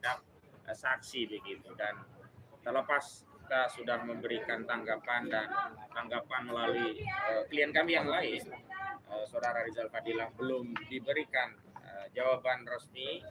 terhadap saksi begitu. Dan terlepas kita sudah memberikan tanggapan melalui klien kami yang lain, Saudara Rizal Fadilah belum diberikan jawaban resmi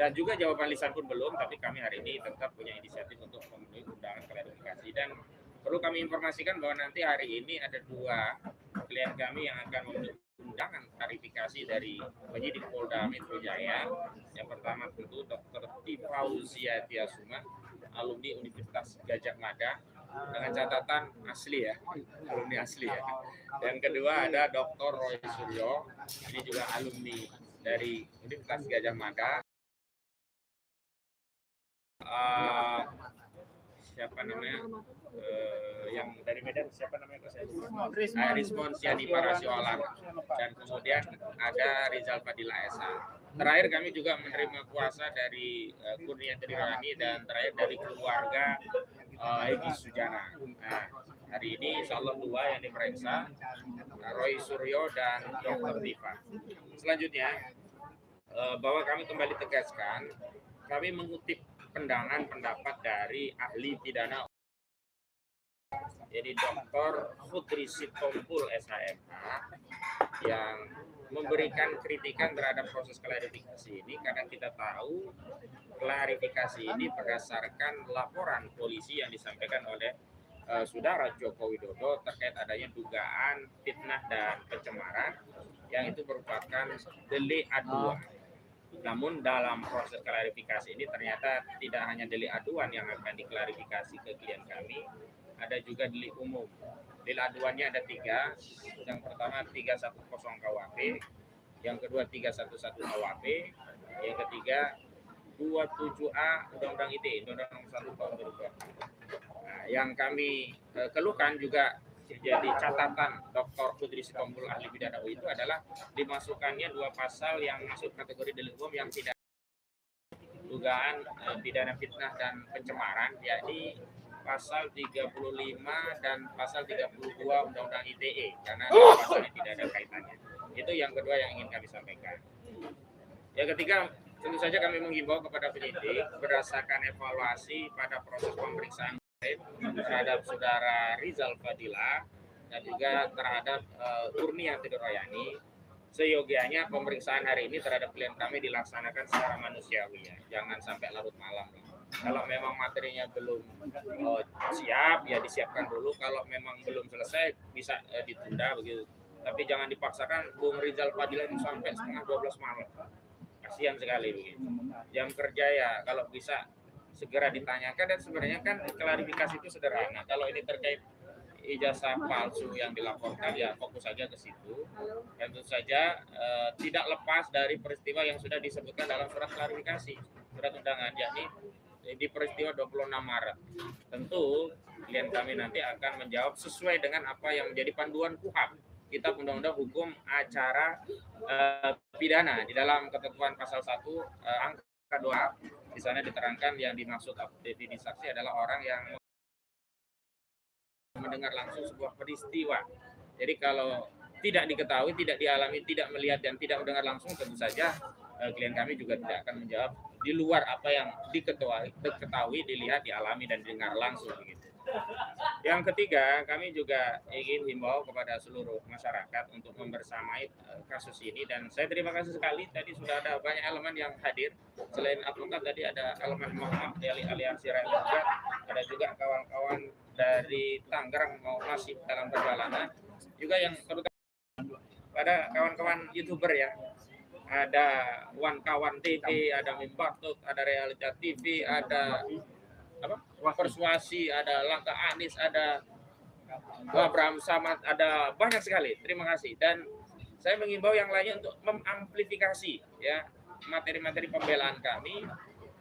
dan juga jawaban lisan pun belum, tapi kami hari ini tetap punya inisiatif untuk memenuhi undangan klarifikasi. Dan perlu kami informasikan bahwa nanti hari ini ada 2 klien kami yang akan memenuhi undangan klarifikasi dari penyidik Polda Metro Jaya. Yang pertama tentu Dr. Tifauzia Tiasuma, alumni Universitas Gadjah Mada, dengan catatan asli ya, alumni asli ya. Yang kedua ada Dr. Roy Suryo, ini juga alumni dari Universitas Gadjah Mada. Siapa namanya? Yang dari Medan, siapa namanya? Rizmon Siani Parasioalan. Dan kemudian ada Rizal Fadilah Esa. Terakhir kami juga menerima kuasa dari Kurnia Triwani dan terakhir dari keluarga Egy Sujana. Nah, hari ini insya Allah 2 yang diperiksa, Roy Suryo dan Dr. Tifa. Selanjutnya, bahwa kami kembali tegaskan, kami mengutip pendangan pendapat dari ahli pidana, jadi Dr. Khudri Sitompul SHMH, yang memberikan kritikan terhadap proses klarifikasi ini karena kita tahu klarifikasi ini berdasarkan laporan polisi yang disampaikan oleh Saudara Joko Widodo terkait adanya dugaan fitnah dan pencemaran yang itu merupakan delik aduan. Namun dalam proses klarifikasi ini ternyata tidak hanya delik aduan yang akan diklarifikasi ke klien kami, ada juga delik umum. Delik aduannya ada 3. Yang pertama 310 KUHP, yang kedua 311 KUHP, yang ketiga 27A Undang-Undang ITE, Undang-Undang 1 tahun 2020. Nah, yang kami keluhkan juga jadi catatan Dr. Khudri Sitompul ahli pidana UI itu adalah dimasukkannya 2 pasal yang masuk kategori delik umum yang tidak dugaan pidana fitnah dan pencemaran, yakni pasal 35 dan pasal 32 Undang-Undang ITE, karena pasal ini tidak ada kaitannya. Itu yang kedua yang ingin kami sampaikan. Yang ketiga, tentu saja kami menghimbau kepada penyidik berdasarkan evaluasi pada proses pemeriksaan terhadap Saudara Rizal Fadilah dan juga terhadap Kurnia Triwani, seyogianya pemeriksaan hari ini terhadap klien kami dilaksanakan secara manusiawi ya, jangan sampai larut malam. Kalau memang materinya belum siap ya disiapkan dulu, kalau memang belum selesai bisa ditunda begitu. Tapi jangan dipaksakan Bung Rizal Fadilah itu sampai setengah 12 malam. Kasihan sekali begitu. Jam kerja ya kalau bisa segera ditanyakan, dan sebenarnya kan klarifikasi itu sederhana. Kalau ini terkait ijazah palsu yang dilaporkan ya fokus saja ke situ, dan tentu saja tidak lepas dari peristiwa yang sudah disebutkan dalam surat klarifikasi, surat undangan, yakni di peristiwa 26 Maret. Tentu klien kami nanti akan menjawab sesuai dengan apa yang menjadi panduan KUHAP, Kitab Undang-Undang Hukum Acara Pidana. Di dalam ketentuan pasal 1 angka 2 di sana diterangkan yang dimaksud definisi saksi adalah orang yang mendengar langsung sebuah peristiwa. Jadi kalau tidak diketahui, tidak dialami, tidak melihat dan tidak mendengar langsung, tentu saja klien kami juga tidak akan menjawab di luar apa yang diketahui, dilihat, dialami dan didengar langsung begitu. Yang ketiga, kami juga ingin himbau kepada seluruh masyarakat untuk membersamai kasus ini, dan saya terima kasih sekali tadi sudah ada banyak elemen yang hadir. Selain advokat tadi ada elemen Muhammad dari Aliansi Rakyat Rakyat, ada juga kawan-kawan dari Tangerang mau masih dalam perjalanan, juga yang terutama pada kawan-kawan YouTuber ya. Ada Wan Kawan TV, ada Mimbatuk, ada Realita TV, ada Persuasi, ada Langkah Anies, ada Abraham Samad, ada banyak sekali. Terima kasih. Dan saya mengimbau yang lainnya untuk mengamplifikasi ya materi-materi pembelaan kami,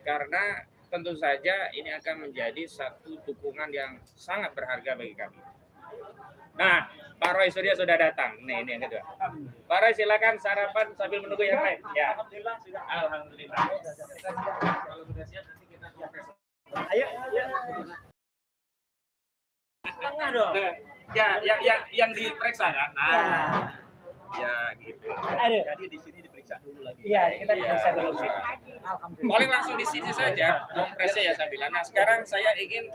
karena tentu saja ini akan menjadi satu dukungan yang sangat berharga bagi kami. Nah, Pak Roy Suryo sudah datang. Nih, ini yang kedua. Pak Roy, silakan sarapan sambil menunggu yang lain. Ya. Alhamdulillah sudah. Alhamdulillah. Kalau sudah siap nanti kita konferensi. Ayo, ya. Tengah dong. Ya, yang diperiksa kan. Nah. Ya, gitu. Jadi di sini diperiksa Iya, kita diperiksa dulu sih. Alhamdulillah. Boleh langsung di sini saja, kompresnya ya saya bilang. Nah sekarang saya ingin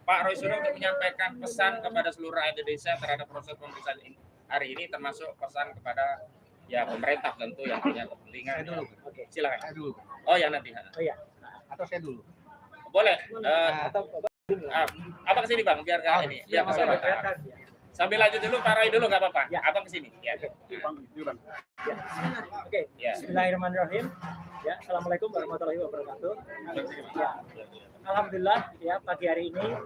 Pak Roy Suryo untuk menyampaikan pesan kepada seluruh rakyat Indonesia terhadap proses pemeriksaan hari ini, termasuk pesan kepada ya pemerintah tentu yang punya kepentingan. Saya dulu. Oke, silakan. Saya dulu. Oh ya nanti. Oh iya. Atau saya dulu. Boleh. Atau Abang kesini bang, biar ini. Ya Mas Abang. Sambil lanjut dulu, Pak Roy dulu nggak apa-apa. Ya. Abang kesini. Ya. Oke. Ya. Bismillahirrahmanirrahim. Ya, Assalamualaikum warahmatullahi wabarakatuh. Ya. Alhamdulillah ya pagi hari ini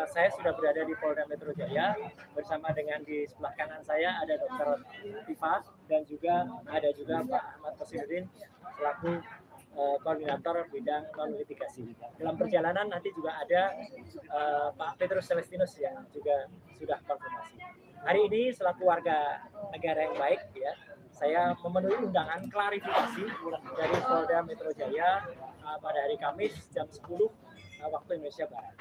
saya sudah berada di Polda Metro Jaya bersama dengan di sebelah kanan saya ada Dr. Tifa dan juga ada Pak Ahmad Kosinuddin selaku koordinator bidang non litigasi. Dalam perjalanan nanti juga ada Pak Petrus Celestinus yang juga sudah konfirmasi. Hari ini selaku warga negara yang baik ya, saya memenuhi undangan klarifikasi dari Polda Metro Jaya pada hari Kamis jam 10 waktu Indonesia Barat.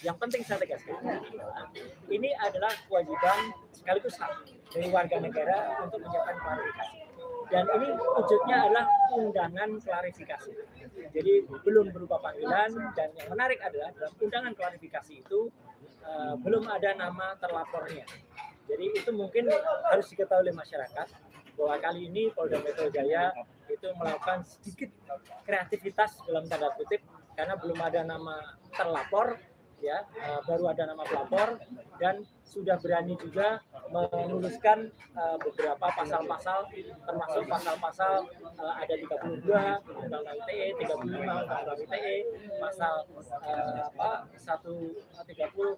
Yang penting saya tegaskan adalah ini adalah kewajiban sekaligus hak dari warga negara untuk menyiapkan klarifikasi. Dan ini wujudnya adalah undangan klarifikasi. Jadi belum berupa panggilan, dan yang menarik adalah dalam undangan klarifikasi itu belum ada nama terlapornya. Jadi itu mungkin harus diketahui oleh masyarakat bahwa kali ini Polda Metro Jaya itu melakukan sedikit kreativitas dalam tanda kutip karena belum ada nama terlapor ya, baru ada nama pelapor dan sudah berani juga menuliskan beberapa pasal-pasal termasuk pasal-pasal ada 32 Undang-Undang ITE, 35 Undang-Undang ITE, pasal 130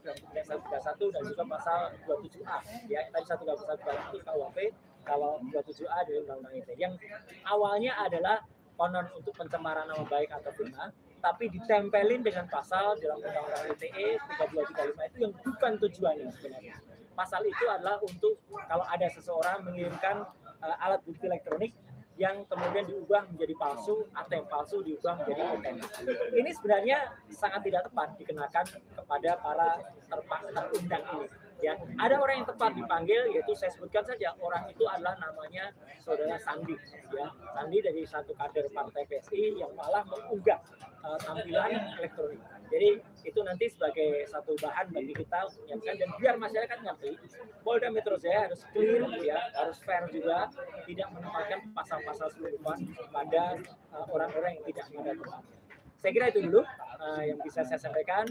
dan 131 dan juga pasal 27A ya, tadi 131 KUHP, kalau 27A dari Undang-Undang ITE yang awalnya adalah konon untuk pencemaran nama baik atau fitnah, tapi ditempelin dengan pasal dalam Undang-Undang ITE 3235 itu yang bukan tujuannya sebenarnya. Pasal itu adalah untuk kalau ada seseorang mengirimkan alat bukti elektronik yang kemudian diubah menjadi palsu atau yang palsu diubah menjadi otentik. Ini sebenarnya sangat tidak tepat dikenakan kepada para terundang ini. Ya, ada orang yang tepat dipanggil, yaitu saya sebutkan saja orang itu adalah namanya Saudara Sandi, ya Sandi dari satu kader partai PSI yang malah mengunggah tampilan elektronik. Jadi itu nanti sebagai satu bahan bagi kita untuk menyiapkan dan biar masyarakat ngerti, Polda Metro Jaya harus clear, ya harus fair juga, tidak menempatkan pasal-pasal serupa pada orang-orang yang tidak ada tempatnya. Saya kira itu dulu yang bisa saya sampaikan.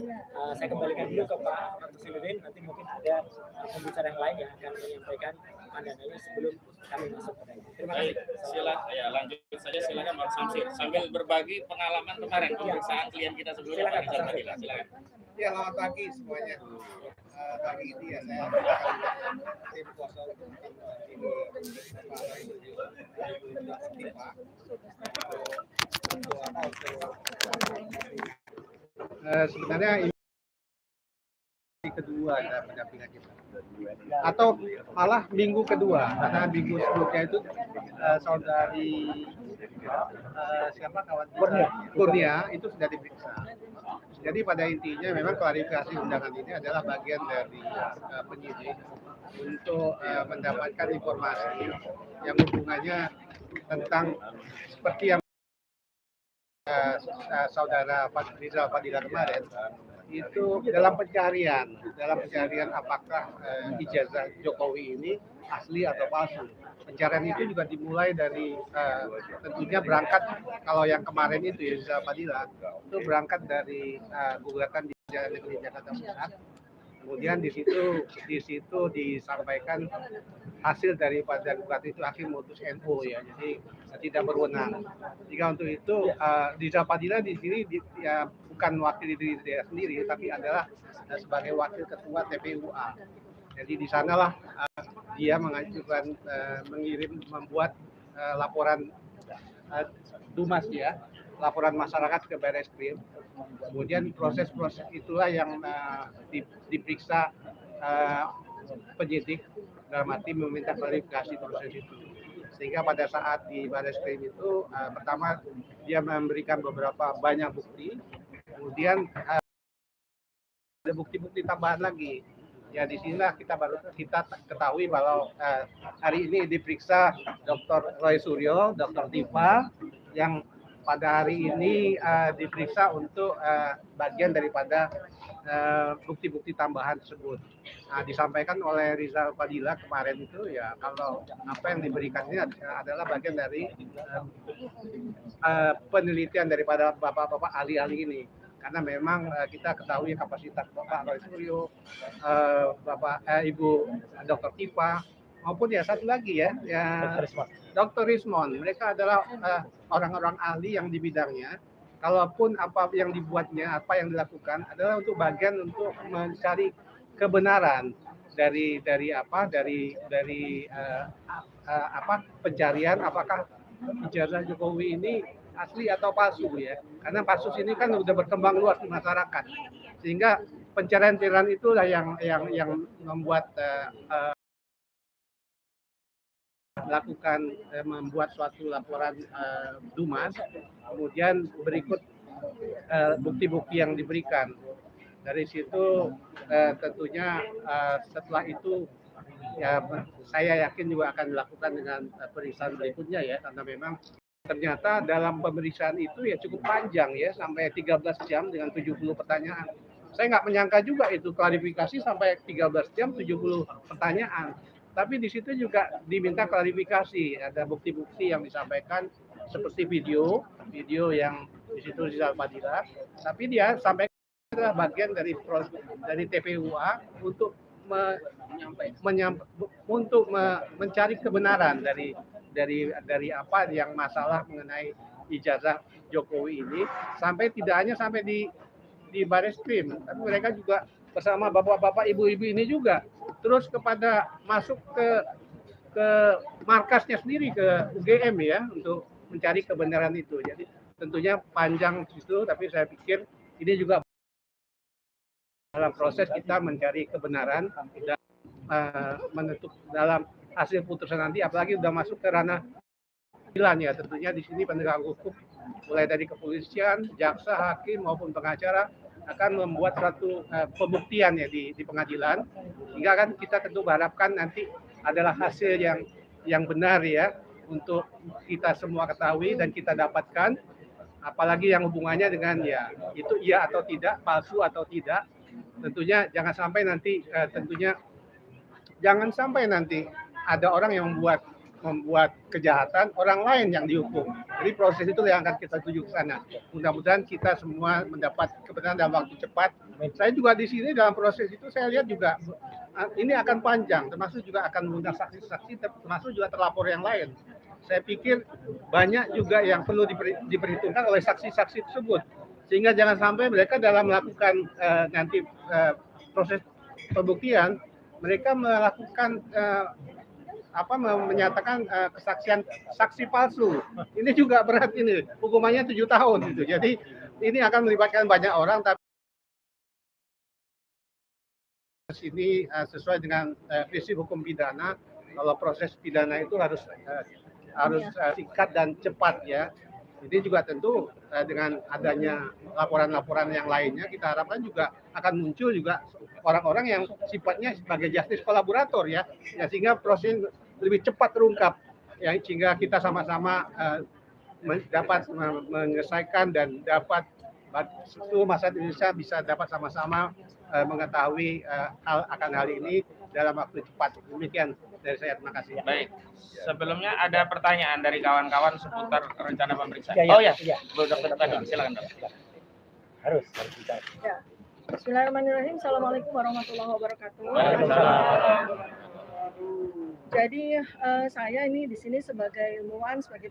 Saya kembalikan dulu ke Pak Ahmad Kosinuddin. Nanti mungkin ada pembicara yang lain yang akan menyampaikan pandangannya sebelum kami masuk ke dalam. Terima kasih. Silakan ya, lanjut saja, silakan Bang Samsir sambil berbagi pengalaman kemarin pemeriksaan klien kita sebelumnya. Silakan. Ya, selamat pagi semuanya. Pagi ini ya saya tim kuasa hukum ini sebenarnya ini kedua dalam pendampingan kita, atau malah minggu kedua, karena minggu sebelumnya itu saudari siapa kawan Kurnia itu sudah diperiksa. Jadi pada intinya memang klarifikasi undangan ini adalah bagian dari penyidik untuk mendapatkan informasi yang hubungannya tentang seperti yang saudara Rizal Fadila kemarin itu dalam pencarian apakah ijazah Jokowi ini asli atau palsu. Pencarian itu juga dimulai dari tentunya berangkat, kalau yang kemarin itu ya Rizal Fadila itu berangkat dari gugatan di Pengadilan Negeri Jakarta Pusat. Kemudian di situ disampaikan hasil daripada gugatan itu hakim mutus NU ya, jadi tidak berwenang. Jika untuk itu Rizal Fadila di sini ya bukan wakil diri dia sendiri, tapi adalah sebagai wakil ketua TPUA. Jadi di sanalah dia mengajukan membuat laporan Dumas ya, laporan masyarakat ke Barreskrim. Kemudian proses itulah yang diperiksa penyidik dalam arti meminta klarifikasi proses itu. Sehingga pada saat di Barreskrim itu pertama dia memberikan beberapa banyak bukti, kemudian ada bukti-bukti tambahan lagi. Ya di sinilah kita ketahui bahwa hari ini diperiksa Dr. Roy Suryo, Dr. Tifa yang pada hari ini diperiksa untuk bagian daripada bukti-bukti tambahan tersebut. Nah, disampaikan oleh Rizal Fadila kemarin itu ya kalau apa yang diberikan ini adalah bagian dari penelitian daripada bapak-bapak ahli-ahli ini. Karena memang kita ketahui kapasitas Bapak Roy Suryo, Ibu Dr. Tifa, maupun ya satu lagi ya Dr. Rismon. Mereka adalah orang-orang ahli yang di bidangnya. Kalaupun apa yang dibuatnya, apa yang dilakukan adalah untuk bagian untuk mencari kebenaran dari pencarian apakah ijazah Jokowi ini asli atau palsu ya. Karena kasus ini kan sudah berkembang luas di masyarakat. Sehingga pencarian-pencarian itulah yang membuat membuat suatu laporan Dumas, kemudian berikut bukti-bukti yang diberikan. Dari situ tentunya setelah itu ya saya yakin juga akan dilakukan dengan pemeriksaan berikutnya ya, karena memang ternyata dalam pemeriksaan itu ya cukup panjang ya, sampai 13 jam dengan 70 pertanyaan. Saya nggak menyangka juga itu klarifikasi sampai 13 jam 70 pertanyaan. Tapi di situ juga diminta klarifikasi, ada bukti-bukti yang disampaikan seperti video yang di situ Rizal Fadila, tapi dia sampaikan adalah bagian dari TPUA untuk mencari kebenaran dari apa yang masalah mengenai ijazah Jokowi ini, sampai tidak hanya sampai di Bareskrim, tapi mereka juga bersama bapak-bapak ibu-ibu ini juga terus masuk ke markasnya sendiri, ke UGM ya, untuk mencari kebenaran itu. Jadi tentunya panjang itu, tapi saya pikir ini juga dalam proses kita mencari kebenaran dan menentuk dalam hasil putusan nanti, apalagi sudah masuk ke ranah pengadilan ya. Tentunya di sini penegak hukum mulai dari kepolisian, jaksa, hakim maupun pengacara akan membuat suatu pembuktian ya di pengadilan, sehingga kan kita tentu berharapkan nanti adalah hasil yang benar ya untuk kita semua ketahui dan kita dapatkan, apalagi yang hubungannya dengan ya itu iya atau tidak, palsu atau tidak. Tentunya jangan sampai nanti ada orang yang membuat kejahatan, orang lain yang dihukum. Jadi proses itu yang akan kita tuju ke sana. Mudah-mudahan kita semua mendapat kebenaran dalam waktu cepat. Saya juga di sini dalam proses itu saya lihat juga ini akan panjang, termasuk juga akan mengundang saksi-saksi, termasuk juga terlapor yang lain. Saya pikir banyak juga yang perlu diperhitungkan oleh saksi-saksi tersebut. Sehingga jangan sampai mereka dalam melakukan nanti proses pembuktian, mereka melakukan menyatakan kesaksian saksi palsu. Ini juga berat, ini hukumannya 7 tahun gitu. Jadi ini akan melibatkan banyak orang, tapi ini sesuai dengan prinsip hukum pidana. Kalau proses pidana itu harus singkat dan cepat ya. Ini juga tentu dengan adanya laporan-laporan yang lainnya, kita harapkan juga akan muncul juga orang-orang yang sifatnya sebagai justice kolaborator ya, sehingga proses lebih cepat terungkap ya, sehingga kita sama-sama dapat menyelesaikan dan dapat seluruh masyarakat Indonesia bisa dapat sama-sama mengetahui akan hal ini dalam waktu cepat. Demikian dari saya, terima kasih. Baik, sebelumnya ada pertanyaan dari kawan-kawan seputar rencana pemeriksaan. Ya. Bu Dr. Badung, silakan Dok. Harus bisa. Ya. Bismillahirrahmanirrahim. Assalamualaikum warahmatullahi wabarakatuh. Jadi saya ini di sini sebagai ilmuwan, sebagai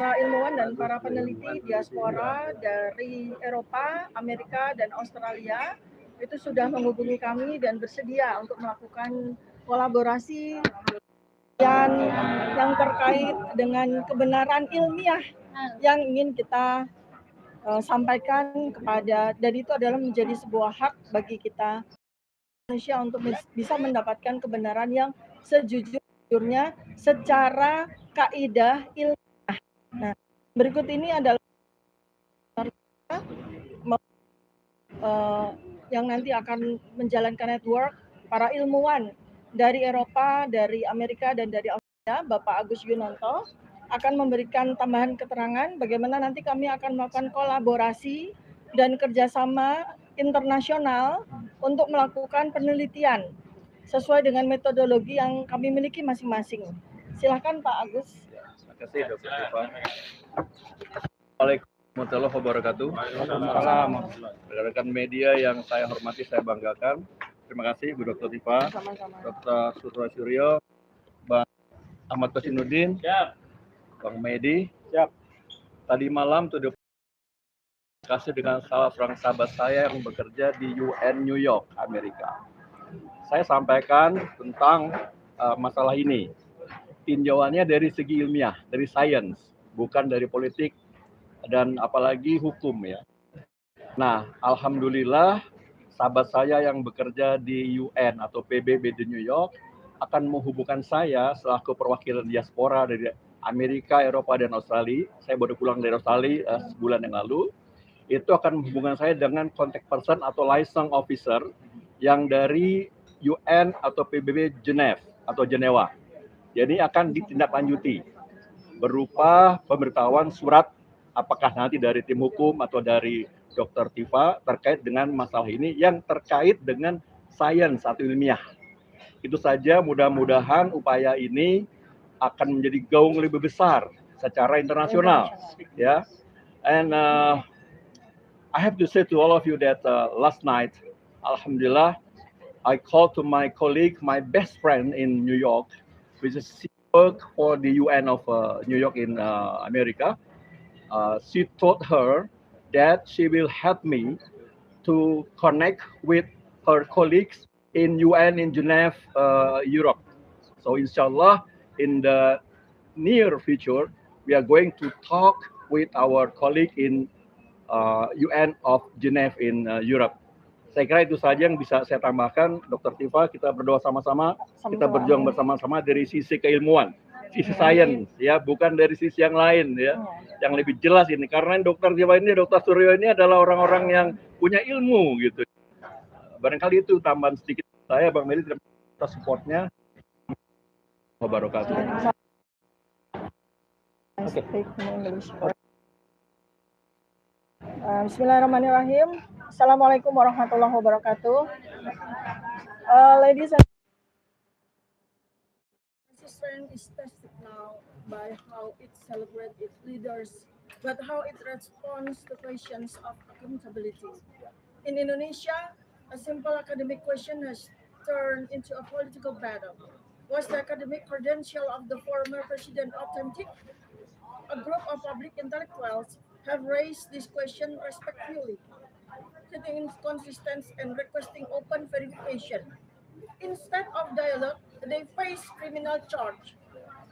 ilmuwan dan para peneliti diaspora dari Eropa, Amerika, dan Australia itu sudah menghubungi kami dan bersedia untuk melakukan kolaborasi yang terkait dengan kebenaran ilmiah yang ingin kita sampaikan kepada, dan itu adalah menjadi sebuah hak bagi kita Indonesia untuk bisa mendapatkan kebenaran yang sejujurnya secara kaidah ilmiah. Nah, berikut ini adalah yang nanti akan menjalankan network, para ilmuwan dari Eropa, dari Amerika, dan dari Australia, Bapak Agus Yunonto, akan memberikan tambahan keterangan bagaimana nanti kami akan melakukan kolaborasi dan kerjasama internasional untuk melakukan penelitian sesuai dengan metodologi yang kami miliki masing-masing. Silakan Pak Agus. Terima kasih Dr. Tifa. Assalamualaikum warahmatullahi wabarakatuh. Rekan-rekan media yang saya hormati, saya banggakan. Terima kasih Bu Dr. Tifa, Dr. Sutra Suryo, Bang Ahmad Kosinuddin, Bang Medi. Tadi malam tuh kasih dengan salah seorang sahabat saya yang bekerja di UN New York, Amerika. Saya sampaikan tentang masalah ini. Tinjauannya dari segi ilmiah, dari sains, bukan dari politik dan apalagi hukum ya. Nah, alhamdulillah sahabat saya yang bekerja di UN atau PBB di New York akan menghubungkan saya selaku perwakilan diaspora dari Amerika, Eropa, dan Australia. Saya baru pulang dari Australia sebulan yang lalu. Itu akan menghubungkan saya dengan contact person atau liaison officer yang dari UN atau PBB Jenewa. Jadi akan ditindaklanjuti berupa pemberitahuan surat apakah nanti dari tim hukum atau dari Dr. Tifa terkait dengan masalah ini yang terkait dengan sains atau ilmiah. Itu saja, mudah-mudahan upaya ini akan menjadi gaung lebih besar secara internasional, ya. And I have to say to all of you that last night, alhamdulillah, I called to my colleague, my best friend in New York, which is she work for the UN of New York in America. She told her that she will help me to connect with her colleagues in UN in Geneva, Europe. So inshallah, in the near future, we are going to talk with our colleague in UN of Geneva in Europe. Saya kira itu saja yang bisa saya tambahkan, Dr. Tifa. Kita berdoa sama-sama, kita berjuang bersama-sama dari sisi keilmuan, sisi sains, ya, bukan dari sisi yang lain, ya, yang lebih jelas ini. Karena Dr. Tifa ini, Dr. Suryo ini adalah orang-orang yang punya ilmu, gitu. Barangkali itu tambahan sedikit saya, Bang Meli, terima kasih atas supportnya. Wabarakatuh. Bismillahirrahmanirrahim. Assalamualaikum warahmatullahi wabarakatuh. Ladies and strength is tested now by how it celebrates its leaders, but how it responds to questions of accountability. In Indonesia, a simple academic question has turned into a political battle. Was the academic credential of the former president authentic? A group of public intellectuals have raised this question respectfully, citing inconsistency and requesting open verification. Instead of dialogue, they face criminal charge.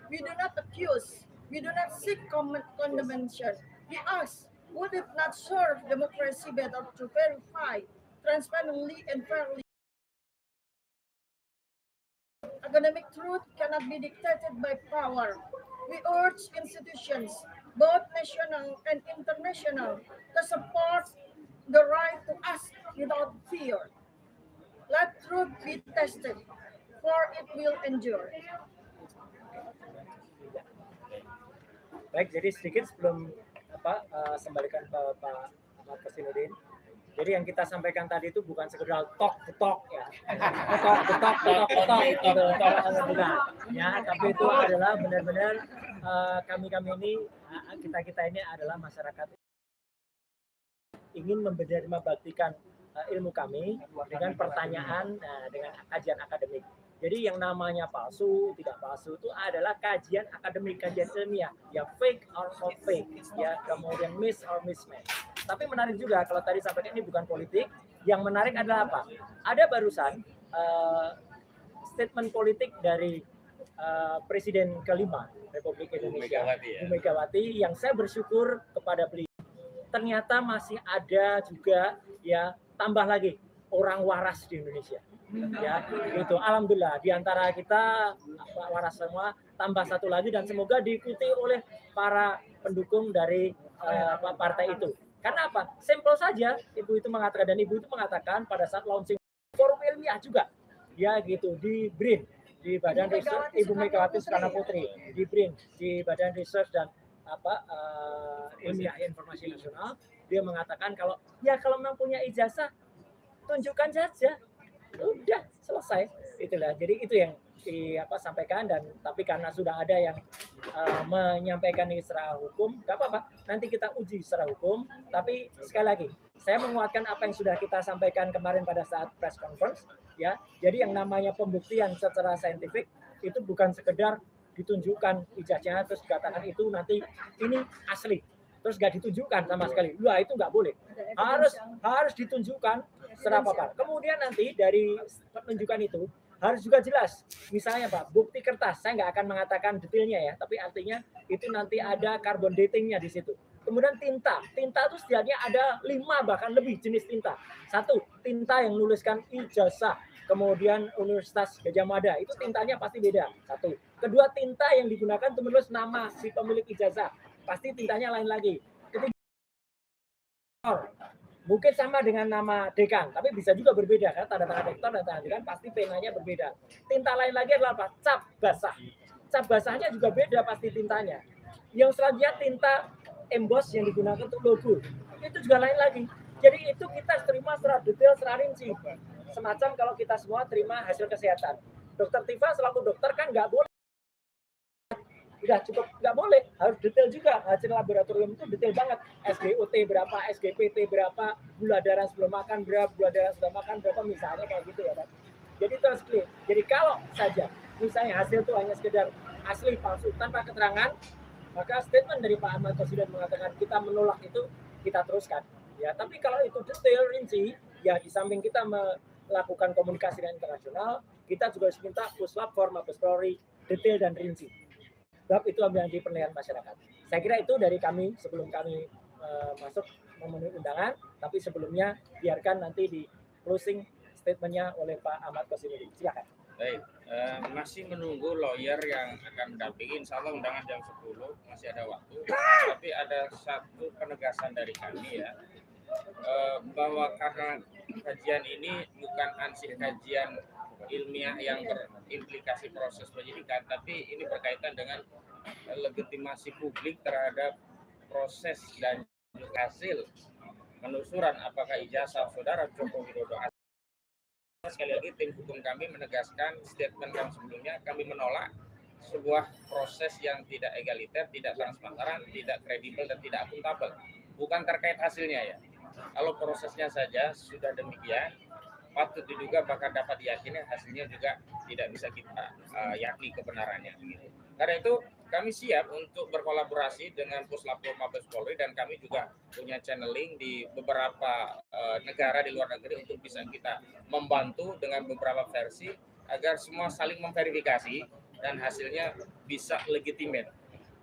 We do not accuse, we do not seek condemnation. We ask, would it not serve democracy better to verify transparently and fairly? Academic truth cannot be dictated by power. We urge institutions, both national and international, to support the right to ask without fear. Let truth be tested, for it will endure. Baik, jadi sedikit sebelum kembalikan ke Pak Ahmad Kosinuddin. Jadi yang kita sampaikan tadi itu bukan sekedar talk ya, ya, tapi itu adalah benar-benar kami ini, kita ini adalah masyarakat ingin membaktikan ilmu kami dengan pertanyaan, dengan kajian akademik. Jadi yang namanya palsu, tidak palsu itu adalah kajian akademik, kajian ilmiah, ya fake or not fake, ya kemudian miss or mismatch. Tapi menarik juga kalau tadi sampaikan ini bukan politik, yang menarik adalah apa? Ada barusan statement politik dari Presiden kelima Republik Indonesia, Bu Megawati, yang saya bersyukur kepada beliau. Ternyata masih ada juga ya tambah lagi orang waras di Indonesia. Ya, itu alhamdulillah di antara kita waras semua, tambah satu lagi dan semoga diikuti oleh para pendukung dari partai itu. Karena apa? Simple saja ibu itu mengatakan pada saat launching forum ilmiah juga, ya gitu di BRIN, di Badan Riset Ibu Megawati Soekarno Putri, di BRIN, di Badan Research dan Ilmiah Informasi Nasional, dia mengatakan kalau memang punya ijazah tunjukkan saja, udah selesai, itulah. Jadi itu yang sampaikan, dan tapi karena sudah ada yang menyampaikan ini secara hukum, nggak apa-apa, nanti kita uji secara hukum. Tapi sekali lagi saya menguatkan apa yang sudah kita sampaikan kemarin pada saat press conference, ya. Jadi yang namanya pembuktian secara saintifik itu bukan sekedar ditunjukkan ijazahnya terus dikatakan itu nanti ini asli terus nggak ditunjukkan sama sekali. Wah, itu nggak boleh. Harus ditunjukkan secara papar. Kemudian nanti dari penunjukan itu harus juga jelas. Misalnya Pak, bukti kertas. Saya nggak akan mengatakan detailnya ya, tapi artinya itu nanti ada carbon datingnya di situ. Kemudian tinta itu setidaknya ada 5 bahkan lebih jenis tinta. 1, tinta yang menuliskan ijazah. Kemudian Universitas Gadjah Mada, itu tintanya pasti beda. 1. Kedua, tinta yang digunakan untuk menulis nama si pemilik ijazah, pasti tintanya lain lagi. Ketiga, mungkin sama dengan nama dekan, tapi bisa juga berbeda kan, tanda tangan rektor dan tanda dekan pasti penanya berbeda. Tinta lain lagi adalah apa? Cap basah. Cap basahnya juga beda pasti tintanya. Yang selanjutnya tinta emboss yang digunakan untuk logo, itu juga lain lagi. Jadi itu kita terima secara detail, secara rinci. Semacam kalau kita semua terima hasil kesehatan. Dokter Tifa selaku dokter kan nggak boleh, udah cukup, nggak boleh, harus detail juga. Hasil laboratorium itu detail banget. SGOT berapa, SGPT berapa, gula darah sebelum makan berapa, gula darah setelah makan berapa, misalnya kayak gitu ya Pak. Jadi itu harus clear. Jadi kalau saja misalnya hasil itu hanya sekedar asli palsu tanpa keterangan, maka statement dari Pak Ahmad Rosidan mengatakan kita menolak itu, kita teruskan. Ya, tapi kalau itu detail rinci, ya di samping kita melakukan komunikasi dengan internasional, kita juga harus minta puslap for Mabes Polri detail dan rinci. Sebab itu menjadi penilaian masyarakat. Saya kira itu dari kami sebelum kami masuk memenuhi undangan, tapi sebelumnya biarkan nanti di closing statementnya oleh Pak Ahmad Qasimudin. Silakan. Baik, masih menunggu lawyer yang akan mendampingi. Insya Allah undangan jam 10 masih ada waktu. Tapi ada satu penegasan dari kami ya, bahwa karena kajian ini bukan ansih kajian ilmiah yang berimplikasi proses penyidikan, tapi ini berkaitan dengan legitimasi publik terhadap proses dan hasil penelusuran apakah ijazah saudara Joko Widodo. Sekali lagi tim hukum kami menegaskan statement yang sebelumnya, kami menolak sebuah proses yang tidak egaliter, tidak transparan, tidak kredibel dan tidak akuntabel. Bukan terkait hasilnya ya. Kalau prosesnya saja sudah demikian, patut diduga bahkan dapat diyakini hasilnya juga tidak bisa kita yakini kebenarannya. Karena itu kami siap untuk berkolaborasi dengan Puslapor Mabes Polri, dan kami juga punya channeling di beberapa negara di luar negeri untuk bisa kita membantu dengan beberapa versi agar semua saling memverifikasi dan hasilnya bisa legitimate.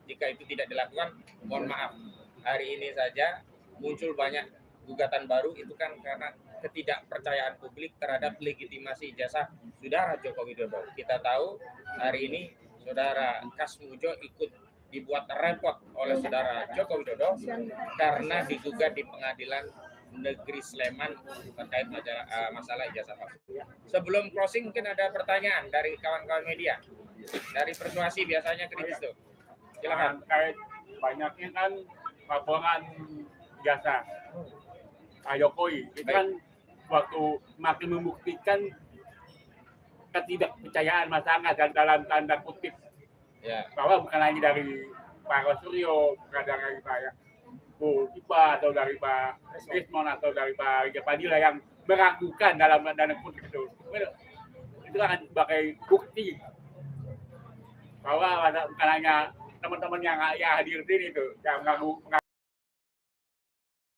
Jika itu tidak dilakukan, mohon maaf, hari ini saja muncul banyak gugatan baru, itu kan karena ketidakpercayaan publik terhadap legitimasi ijazah saudara Joko Widodo. Kita tahu hari ini saudara Kasmujo ikut dibuat repot oleh saudara Joko Widodo karena digugat di Pengadilan Negeri Sleman terkait masalah ijazah palsu. Sebelum closing mungkin ada pertanyaan dari kawan-kawan media. Dari Persuasi biasanya kritis tuh. Silakan. Terkait banyaknya kan laporan ijazah Pak Jokowi, itu kan waktu makin membuktikan ketidakpercayaan masyarakat dan dalam tanda kutip Ya. bahwa bukan hanya dari Pak Suryo, bukan dari Pak Bu Tifa atau dari Pak Rismon atau dari Pak Rijal Padilla yang meragukan dalam tanda kutip itu kan sebagai bukti bahwa bukan hanya teman-teman yang hadir di sini itu yang mengaku.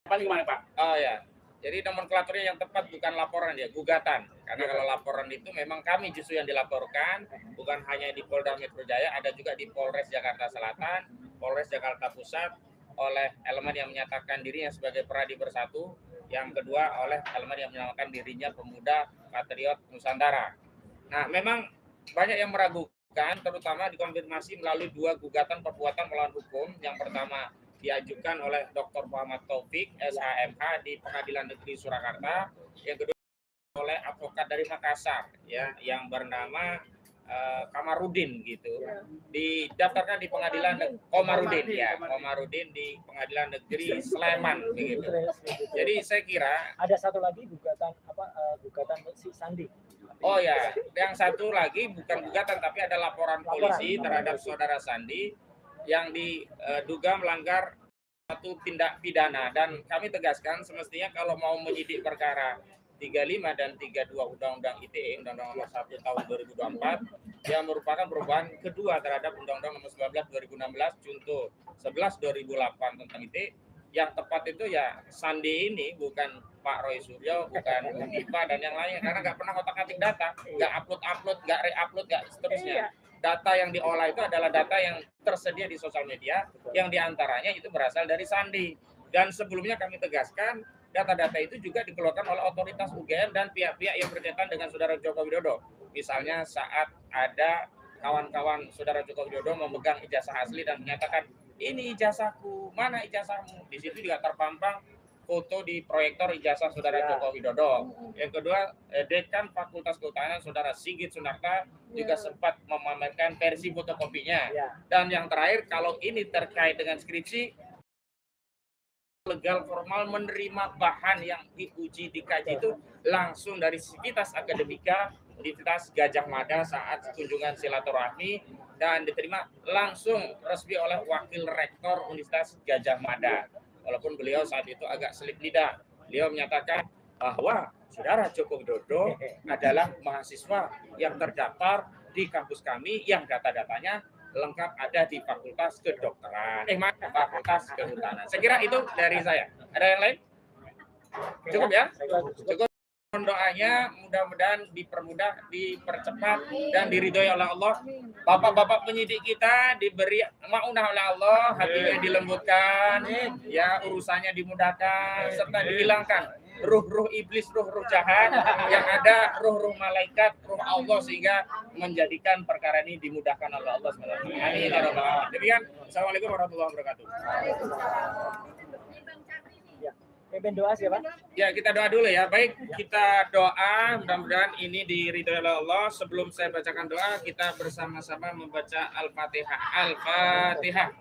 Gimana Pak? Oh ya, jadi nomenklaturnya yang tepat bukan laporan ya, gugatan. Karena kalau laporan itu memang kami justru yang dilaporkan, bukan hanya di Polda Metro Jaya, ada juga di Polres Jakarta Selatan, Polres Jakarta Pusat, oleh elemen yang menyatakan dirinya sebagai Peradi Bersatu, yang kedua oleh elemen yang menyatakan dirinya pemuda patriot Nusantara. Nah, memang banyak yang meragukan, terutama dikonfirmasi melalui 2 gugatan perbuatan melawan hukum. Yang pertama diajukan oleh Dr. Muhammad Taufik SHMH di Pengadilan Negeri Surakarta, yang kedua oleh advokat dari Makassar ya yang bernama Kamarudin gitu, didaftarkan di Pengadilan Komarudin di Pengadilan Negeri Sleman begitu. Jadi saya kira ada satu lagi gugatan si Sandi. Oh ya, yang satu lagi bukan gugatan tapi ada laporan polisi terhadap saudara Sandi yang diduga melanggar satu tindak pidana, dan kami tegaskan semestinya kalau mau menyidik perkara 35 dan 32 Undang-Undang ITE, Undang-Undang Nomor 1 Tahun 2024 yang merupakan perubahan kedua terhadap Undang-Undang Nomor 19 2016 Junto 11 2008 tentang ITE. Yang tepat itu ya Sandi ini, bukan Pak Roy Suryo, bukan Dipa dan yang lainnya, karena nggak pernah otak-atik data, nggak upload, nggak re-upload, nggak seterusnya. Data yang diolah itu adalah data yang tersedia di sosial media, yang diantaranya itu berasal dari Sandi. Dan sebelumnya kami tegaskan, data-data itu juga dikeluarkan oleh otoritas UGM dan pihak-pihak yang berkaitan dengan Saudara Joko Widodo. Misalnya saat ada kawan-kawan Saudara Joko Widodo memegang ijazah asli dan menyatakan, ini ijazahku, mana ijazahmu? Di situ juga terpampang foto di proyektor ijazah Saudara Joko Widodo. Yang kedua, Dekan Fakultas Kehutanan Saudara Sigit Sunarta juga sempat memamerkan versi fotokopinya. Dan yang terakhir, kalau ini terkait dengan skripsi, legal formal menerima bahan yang diuji dikaji itu langsung dari Sivitas Akademika Universitas Gajah Mada saat kunjungan silaturahmi, dan diterima langsung resmi oleh Wakil Rektor Universitas Gajah Mada. Walaupun beliau saat itu agak selip lidah, beliau menyatakan bahwa Saudara Joko Widodo adalah mahasiswa yang terdaftar di kampus kami yang data-datanya lengkap ada di Fakultas Kedokteran, Fakultas Kehutanan. Saya kira itu dari saya. Ada yang lain? Cukup ya? Cukup. Doanya mudah-mudahan dipermudah, dipercepat, dan diridhoi oleh Allah. Bapak-bapak penyidik kita diberi maunah oleh Allah, hatinya dilembutkan, ya urusannya dimudahkan, serta dihilangkan ruh-ruh iblis, ruh-ruh jahat, yang ada ruh-ruh malaikat, ruh Allah, sehingga menjadikan perkara ini dimudahkan oleh Allah SWT. Amin ya rabbal alamin. Demikian, assalamualaikum warahmatullahi wabarakatuh. Pimpin doa siapa? Ya, kita doa dulu ya. Baik, kita doa, mudah-mudahan ini diridhoi oleh Allah. Sebelum saya bacakan doa, kita bersama-sama membaca Al-Fatihah. Al-Fatihah.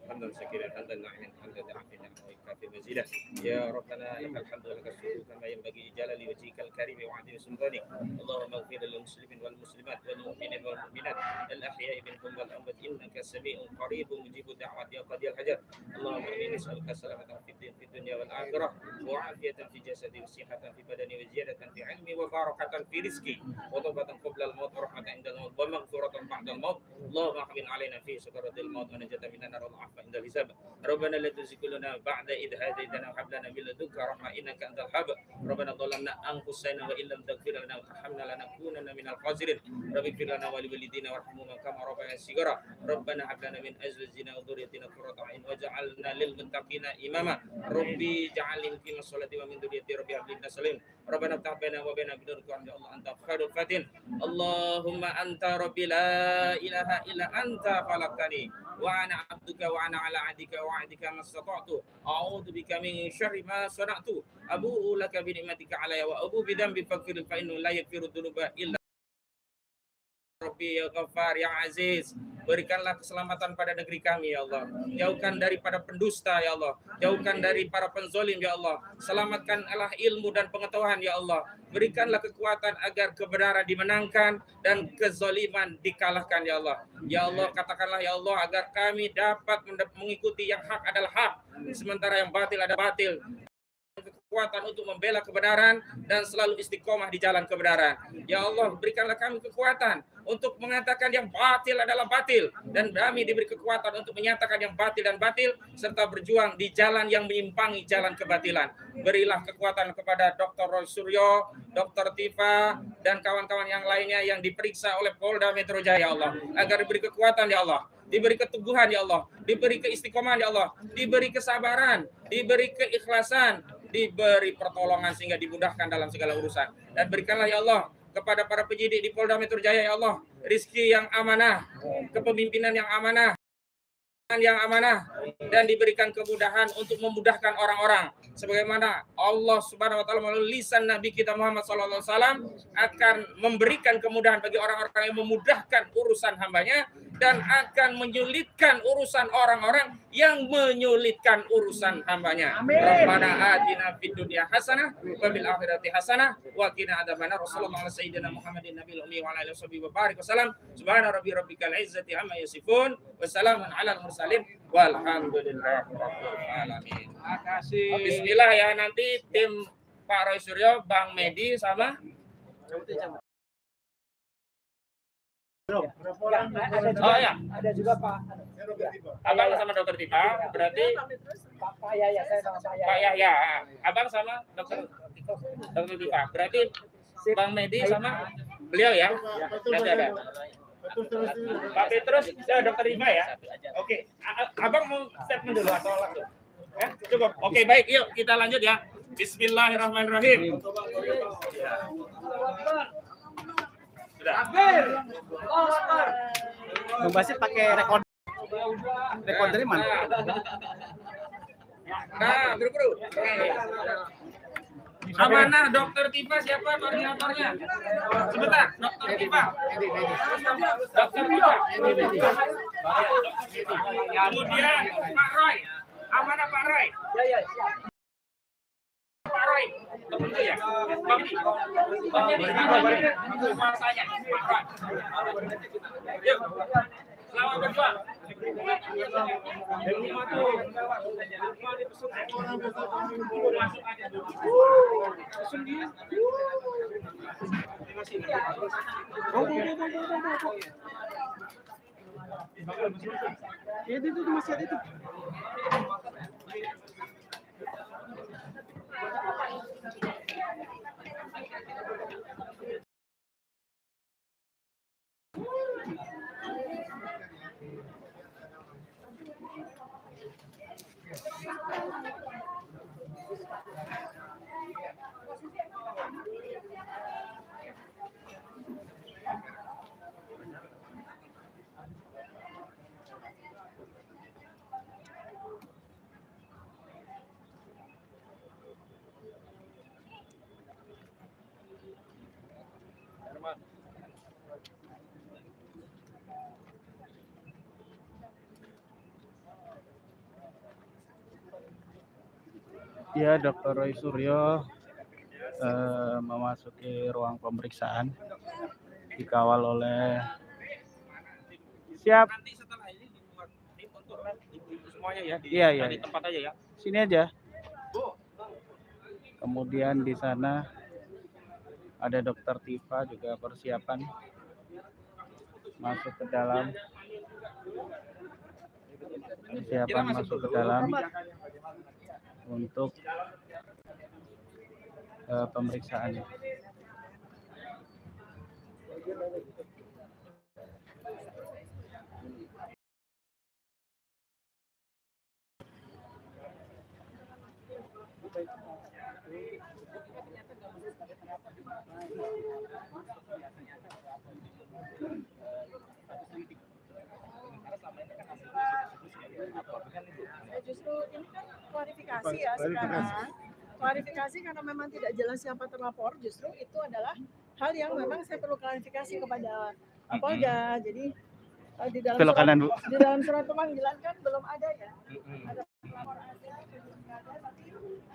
حمدا شكرا حمدا نعما حمدا عافيا وكافي مزيدا يا ربنا لك الحمد ولك الشكر كما ينبغي لجلال وجهك الكريم وعظيم سلطانك. اللهم اغفر للمسلمين والمسلمات والمؤمنين والمؤمنات الاحياء منهم والاموات انك سميع قريب مجيب الدعوات يا قاضي الحاجات. اللهم اني نسالك السلامه في الدين في الدنيا والاخره وعافيه في جسدي وصحه في بدني وزياده في علمي وبركه في رزقي وتوبه قبل الموت ورحمه عند الموت ومغفره بعد الموت. اللهم احمل علينا في سكرات الموت ونجاة من النار والعافيه عند الحساب. ربنا لا تزغ قلوبنا بعد إذ هديتنا وهب لنا من لدنك رحمة إنك أنت الوهاب. ربنا ظلمنا أنفسنا وإن لم تغفر لنا وترحمنا لنكونن من الخاسرين. رب اغفر لنا ولوالدينا وارحمهم كما ربنا صغارا. ربنا هب لنا من أزواجنا وذريتنا قرة أعين واجعلنا للمتقين إماما. ربي اجعلني مقيم الصلاة ومن ذريتي ربي هب لي سليم. ربنا افتح بيننا وبين بنورك يا الله أنت خير الفاتحين. اللهم أنت ربي لا إله إلا أنت خلقتني وأنا عبدك وأنا على عهدك ووعدك ما استطعت أعوذ بك من شر ما صنعت أبوء لك بنعمتك علي وأبوء بذنبي فاغفر فإنه لا يغفر الذنوب إلا Rabbi ya Ghaffar ya Aziz. Berikanlah keselamatan pada negeri kami ya Allah. Jauhkan daripada pendusta ya Allah. Jauhkan dari para penzolim ya Allah. Selamatkanlah ilmu dan pengetahuan ya Allah. Berikanlah kekuatan agar kebenaran dimenangkan dan kezaliman dikalahkan ya Allah. Ya Allah, katakanlah ya Allah agar kami dapat mengikuti yang hak adalah hak, sementara yang batil ada batil. Kekuatan untuk membela kebenaran dan selalu istiqomah di jalan kebenaran. Ya Allah, berikanlah kami kekuatan untuk mengatakan yang batil adalah batil, dan kami diberi kekuatan untuk menyatakan yang batil dan batil, serta berjuang di jalan yang menyimpangi jalan kebatilan. Berilah kekuatan kepada Dr. Roy Suryo, Dr. Tifa, dan kawan-kawan yang lainnya yang diperiksa oleh Polda Metro Jaya, ya Allah, agar diberi kekuatan ya Allah, diberi keteguhan ya Allah, diberi keistiqomahan ya Allah, diberi kesabaran, diberi keikhlasan, diberi pertolongan sehingga dimudahkan dalam segala urusan. Dan berikanlah ya Allah kepada para penyidik di Polda Metro Jaya ya Allah rizki yang amanah, kepemimpinan yang amanah, dan diberikan kemudahan untuk memudahkan orang-orang sebagaimana Allah Subhanahu wa taala melalui lisan Nabi kita Muhammad sallallahu alaihi wasallam akan memberikan kemudahan bagi orang-orang yang memudahkan urusan hambanya dan akan menyulitkan urusan orang-orang yang menyulitkan urusan hambanya. Rabbana atina fid dunya hasanah wa fil akhirati hasanah wa qina adzabannar. Wassallallahu ala sayyidina Muhammadin nabiyil ummi wa ala alihi wa barik wasallam. Subhana rabbikal izzati amma yasifun wa salamun alal mursalin walhamdulillahi rabbil alamin. Terima kasih. Bismillah ya, nanti tim Pak Roy Suryo, Bang Medi sama oh ya, ada juga Pak Abang sama Dokter Tifa, berarti Pak Yaya, saya sama Pak Yaya. Pak Yahya, Abang sama Dokter Tifa, berarti Bang Medi sama beliau ya. Nanti ada Pak Petrus, Dokter Tifa ya. Oke, Abang mau statement dulu atau langsung? Cukup. Oke, baik, yuk kita lanjut ya. Bismillahirrahmanirrahim. Sudah. Membahasnya pakai recordernya mana? Nah, buru-buru. Amanah Dokter Tifa siapa koordinatornya? Sebentar, Dokter Tifa. Dokter Tifa. Kemudian Pak Roy. Amanah Pak Roy. Pak Roy. Betul ya? Kuasanya Pak Roy. Yuk. Selamat berjuang. Itu masih ada itu. Ya, Dr. Roy Suryo memasuki ruang pemeriksaan dikawal oleh siap. Nanti setelah ini dibuat tim untuk semuanya ya. Iya. Di tempat aja ya. Sini aja. Kemudian di sana ada Dokter Tifa juga persiapan masuk ke dalam. Persiapan masuk ke dalam untuk pemeriksaan. Justru ini kan klarifikasi ya sekarang. Klarifikasi karena memang tidak jelas siapa terlapor, justru itu adalah hal yang memang saya perlu klarifikasi kepada Polda. Jadi di dalam surat pemanggilan kan belum ada ya. Ada pelapor ada, tapi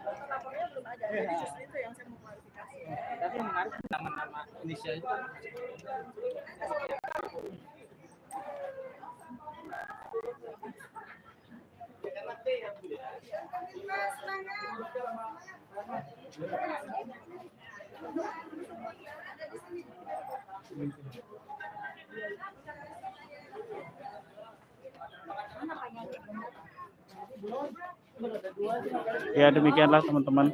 terlapornya belum ada. Jadi justru itu yang saya mau klarifikasi. Tapi yang menarik nama-nama inisial itu. Ya, demikianlah teman-teman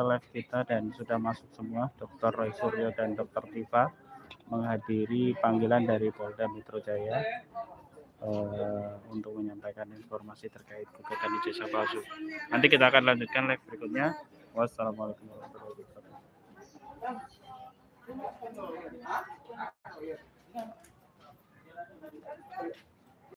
live kita dan sudah masuk semua Dr. Roy Suryo dan Dr. Tifa menghadiri panggilan dari Polda Metro Jaya untuk menyampaikan informasi terkait gugatan ijazah palsu. Nanti kita akan lanjutkan live berikutnya. Wassalamualaikum warahmatullahi wabarakatuh.